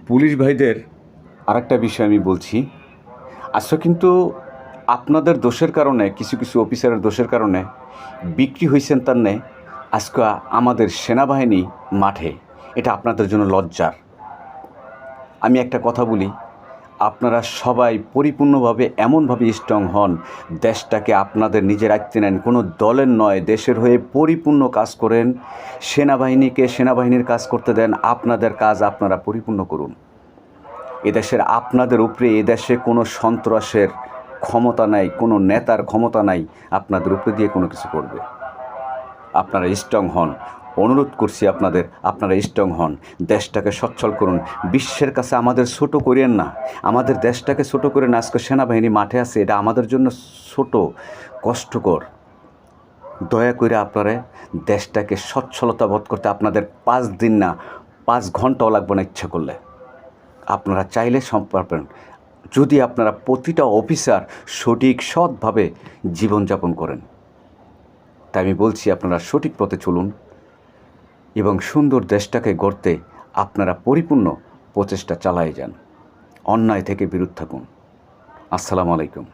Police ভাইদের আরেকটা বিষয় আমি বলছি। আজকে কিন্তু আপনাদের দোষের কারণে, কিছু কিছু অফিসারের দোষের কারণে বিক্রি হয়েছেন তার নে আজকে আমাদের সেনাবাহিনী মাঠে। এটা আপনাদের জন্য লজ্জার। আমি একটা কথা বলি, আপনারা সবাই পরিপূর্ণভাবে এমনভাবে স্ট্রং হন, দেশটাকে আপনাদের নিজের আয়ত্তে নেন, কোনো দলের নয়, দেশের হয়ে পরিপূর্ণ কাজ করেন। সেনাবাহিনীকে সেনাবাহিনীর কাজ করতে দেন, আপনাদের কাজ আপনারা পরিপূর্ণ করুন। এদেশের আপনাদের উপরে এদেশে কোনো সন্ত্রাসের ক্ষমতা নাই, কোনো নেতার ক্ষমতা নাই আপনাদের উপরে দিয়ে কোনো কিছু করবে। আপনারা স্ট্রং হন, অনুরোধ করছি আপনারা স্ট্রং হন, দেশটাকে সচ্ছল করুন। বিশ্বের কাছে আমাদের ছোট করেন না, আমাদের দেশটাকে ছোট করে না। আজকে সেনাবাহিনী মাঠে আছে, এটা আমাদের জন্য ছোট, কষ্টকর। দয়া করে আপনারা দেশটাকে সচ্ছলতা বোধ করতে আপনাদের 5 দিন না 5 ঘন্টাও লাগবে না, ইচ্ছা করলে আপনারা চাইলে পারবেন, যদি আপনারা প্রতিটা অফিসার সঠিক সৎভাবে জীবনযাপন করেন। তাই আমি বলছি, আপনারা সঠিক পথে চলুন এবং সুন্দর দেশটাকে গড়তে আপনারা পরিপূর্ণ প্রচেষ্টা চালিয়ে যান। অন্যায় থেকে বিরত থাকুন। আসসালামু আলাইকুম।